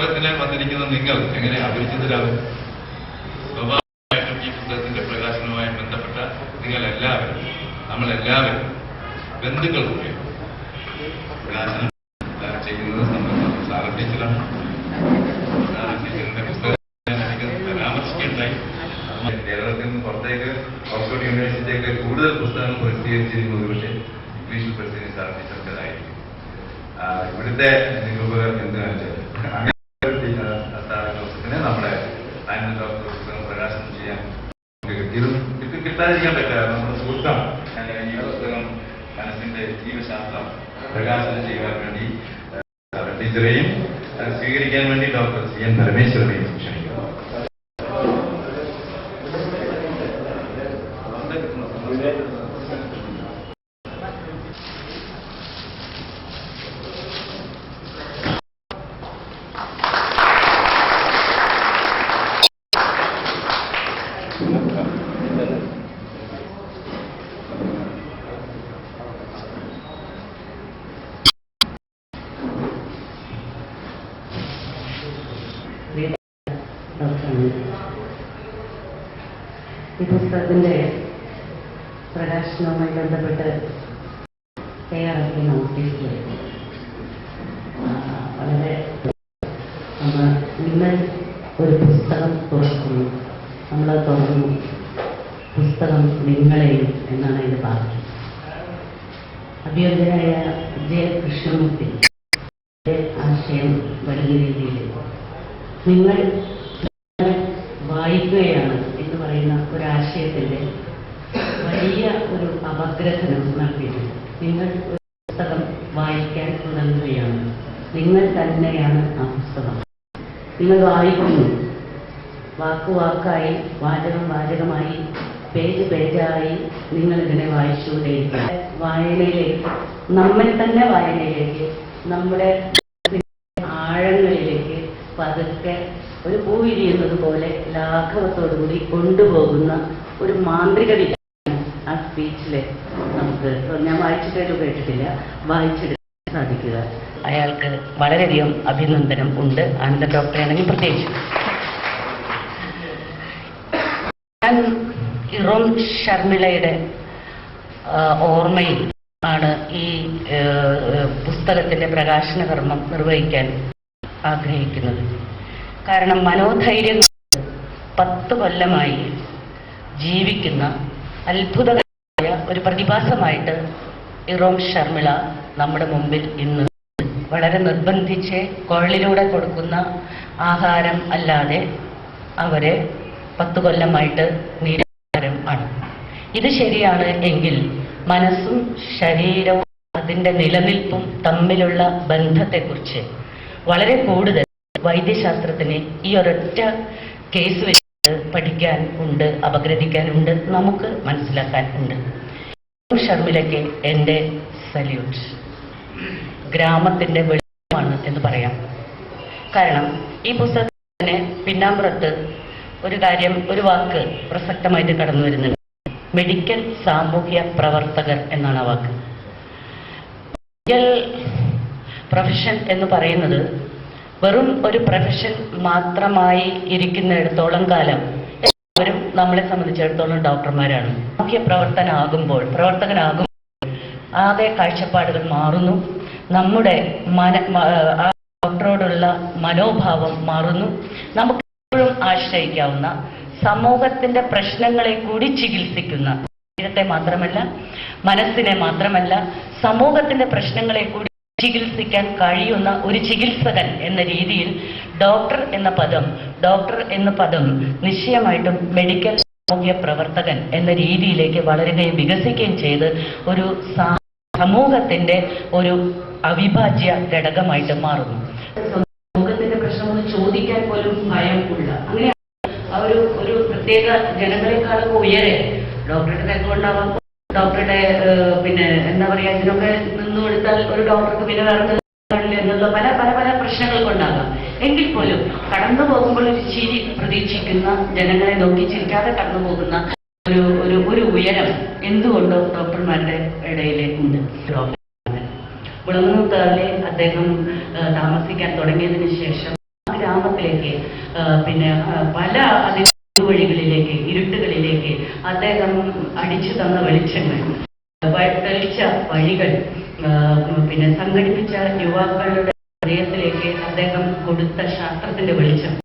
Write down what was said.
ലോകത്തിന് വന്നിരിക്കുന്ന നിങ്ങൾ എങ്ങനെ അപരിചിതരാകും? സ്വാഭാവികമായിട്ടും ഈ പുസ്തകത്തിന്റെ പ്രകാശനവുമായി ബന്ധപ്പെട്ട നിങ്ങളെല്ലാവരും, നമ്മളെല്ലാവരും ബന്ധുക്കൾ കൂടി പ്രകാശനം ചെയ്യുന്നത് സംബന്ധിച്ച് സാറ ടീച്ചറാണ്. ടീച്ചറിന്റെ പുസ്തകം എനിക്ക് പരാമർശിക്കേണ്ടായി. കേരളത്തിൽ നിന്ന് പുറത്തേക്ക് ഓക്സ്ഫോർഡ് യൂണിവേഴ്സിറ്റിയൊക്കെ കൂടുതൽ പുസ്തകങ്ങൾ പ്രസിദ്ധീകരിച്ചിരിക്കുന്നത് പക്ഷേ ഇംഗ്ലീഷിൽ പ്രസിദ്ധീകരിച്ച സാർ ടീച്ചറിൻ്റെതായിരിക്കും. ഇവിടുത്തെ നിരൂപകർ എന്തിനാണ് ദിവസത്തിന് നമ്മുടെ ആനന്ദ ഡോക്ടർ പുസ്തകം പ്രകാശനം ചെയ്യാൻ കിട്ടാതിരിക്കാൻ പറ്റില്ല. നമ്മുടെ സുഹൃത്താണ്. ഈ പുസ്തകം മനസ്സിന്റെ ജീവശാസ്ത്രം പ്രകാശനം ചെയ്യുവാൻ വേണ്ടി ടീച്ചറെയും സ്വീകരിക്കാൻ വേണ്ടി ഡോക്ടർ സി എൻ പരമേശ്വരനെയും ക്ഷണിക്കുന്നു. ഈ പുസ്തകത്തിന്റെ പ്രകാശനവുമായി ബന്ധപ്പെട്ട് തയ്യാറാക്കിയ നോട്ടീസിൽ വളരെ നിങ്ങൾ ഒരു പുസ്തകം തുറക്കുന്നു, നമ്മളത് തുറന്നു, പുസ്തകം നിങ്ങളെയും എന്നാണ് അതിന്റെ ബാക്കി. അഭിയോഗ്യനായ ജെ കൃഷ്ണമൂർത്തി ആശയം വലിയ രീതിയിൽ നിങ്ങൾ വായിക്കുകയാണ് എന്ന് പറയുന്ന ഒരാശയത്തിന്റെ വലിയ ഒരു അപഗ്രഥനം നടത്തിയിട്ടുണ്ട്. നിങ്ങൾ ഒരു പുസ്തകം വായിക്കാൻ തുടങ്ങുകയാണ്, നിങ്ങൾ തന്നെയാണ് ആ പുസ്തകം. നിങ്ങൾ വായിക്കുന്നു, വാക്കുവാക്കായി, വാചകം വാചകമായി, പേജ് പേജായി നിങ്ങളിതിനെ വായിച്ചുകൊണ്ടേയിരിക്കുക. വായനയിലേക്ക്, നമ്മൾ തന്നെ വായനയിലേക്ക്, നമ്മുടെ ആഴങ്ങളിലേക്ക് പതുക്കെ ഒരു പൂ വിരിയുന്നത് പോലെ ലാഘവത്തോടുകൂടി കൊണ്ടുപോകുന്ന ഒരു മാന്ത്രികതയാണ് ആ സ്പീച്ചിലെ നമുക്ക്, ഞാൻ വായിച്ചിട്ടേലും കേട്ടിട്ടില്ല, വായിച്ചെടുക്കാൻ സാധിക്കുക. അയാൾക്ക് വളരെയധികം അഭിനന്ദനം ഉണ്ട്, ആനന്ദ ഡോക്ടറാണെങ്കിൽ പ്രത്യേകിച്ച്. ഞാൻ ഇറോം ശർമിളയുടെ ഓർമ്മയിൽ ആണ് ഈ പുസ്തകത്തിന്റെ പ്രകാശന കർമ്മം നിർവഹിക്കാൻ ആഗ്രഹിക്കുന്നത്. കാരണം മനോധൈര്യം 10 കൊല്ലമായി ജീവിക്കുന്ന അത്ഭുതകരമായ ഒരു പ്രതിഭാസമായിട്ട് ഇറോം ശർമിള നമ്മുടെ മുമ്പിൽ ഇന്ന് വളരെ നിർബന്ധിച്ച് കുഴലിലൂടെ കൊടുക്കുന്ന ആഹാരം അല്ലാതെ അവരെ 10 കൊല്ലമായിട്ട് നിരാഹാരം ആണ്. ഇത് ശരിയാണ് എങ്കിൽ മനസ്സും ശരീരവും അതിൻ്റെ നിലനിൽപ്പും തമ്മിലുള്ള ബന്ധത്തെക്കുറിച്ച് വളരെ കൂടുതൽ വൈദ്യശാസ്ത്രത്തിന് ഈ ഒരൊറ്റ കേസ് വെച്ച് പഠിക്കാൻ ഉണ്ട്, അപഗ്രഥിക്കാനുണ്ട്, നമുക്ക് മനസ്സിലാക്കാൻ ഉണ്ട്. ഷർമിലയ്ക്ക് എൻ്റെ സല്യൂട്ട്. ഗ്രാമത്തിൻ്റെ വെളിച്ചമാണ് എന്ന് പറയാം. കാരണം ഈ പുസ്തകത്തിന് പിന്നാമ്പുറത്ത് ഒരു കാര്യം, ഒരു വാക്ക് പ്രസക്തമായിട്ട് കടന്നു വരുന്നുണ്ട്. മെഡിക്കൽ സാമൂഹ്യ പ്രവർത്തകർ എന്നാണ് ആ വാക്ക്. മെഡിക്കൽ പ്രൊഫഷൻ എന്ന് പറയുന്നത് വെറും ഒരു പ്രൊഫഷൻ മാത്രമായി ഇരിക്കുന്നിടത്തോളം കാലം എല്ലാവരും നമ്മളെ സംബന്ധിച്ചിടത്തോളം ഡോക്ടർമാരാണ്. സാമൂഹ്യ പ്രവർത്തകനാകുമ്പോൾ ആകെ കാഴ്ചപ്പാടുകൾ മാറുന്നു. നമ്മുടെ ആ ഡോക്ടറോടുള്ള മനോഭാവം മാറുന്നു. നമുക്ക് എപ്പോഴും ആശ്രയിക്കാവുന്ന സമൂഹത്തിന്റെ പ്രശ്നങ്ങളെ കൂടി ചികിത്സിക്കുന്ന, ശരീരത്തെ മാത്രമല്ല, മനസ്സിനെ മാത്രമല്ല, സമൂഹത്തിന്റെ പ്രശ്നങ്ങളെ കൂടി ചികിത്സിക്കാൻ കഴിയുന്ന ഒരു ചികിത്സകൻ എന്ന രീതിയിൽ ഡോക്ടർ എന്ന പദം നിശ്ചയമായിട്ടും മെഡിക്കൽ സാമൂഹ്യ പ്രവർത്തകൻ എന്ന രീതിയിലേക്ക് വളരുകയും വികസിക്കുകയും ചെയ്ത് ഒരു സമൂഹത്തിന്റെ ഒരു അവിഭാജ്യ ഘടകമായിട്ട് മാറുന്നു. സമൂഹത്തിന്റെ പ്രശ്നമൊന്നും ചോദിക്കാൻ പോലും ഭയം ഉള്ള, അങ്ങനെ ഒരു പ്രത്യേക ജനങ്ങളെക്കാളൊക്കെ ഉയരെ ഡോക്ടറുടെ തിരക്കുണ്ടാവാം, ഡോക്ടറുടെ എന്താ പറയാ, ഇതിനൊക്കെ നിന്നു കൊടുത്താൽ ഒരു ഡോക്ടർക്ക് പിന്നെ വേറെ എന്നുള്ള പല പല പല പ്രശ്നങ്ങൾ കൊണ്ടാകാം. എങ്കിൽ പോലും കടന്നു പോകുമ്പോൾ ഒരു ചിരി പ്രതീക്ഷിക്കുന്ന, ജനങ്ങളെ നോക്കി ചിരിക്കാതെ കടന്നു പോകുന്ന ഒരു ഉയരം എന്തുകൊണ്ടോ ഡോക്ടർമാരുടെ ഇടയിലേക്കുണ്ട്. മുളങ്ങുന്നൂത്താറിലെ അദ്ദേഹം താമസിക്കാൻ തുടങ്ങിയതിനു ശേഷം അന്ധകാരത്തിലേക്ക് പിന്നെ പല വഴികളിലേക്ക് ഇരുട്ടുകളിലേക്ക് അദ്ദേഹം അടിച്ചു തന്ന വെളിച്ചങ്ങൾ, തെളിച്ച വഴികൾ, പിന്നെ സംഘടിപ്പിച്ച യുവാക്കളുടെ ഹൃദയത്തിലേക്ക് അദ്ദേഹം കൊടുത്ത ശാസ്ത്രത്തിന്റെ വെളിച്ചം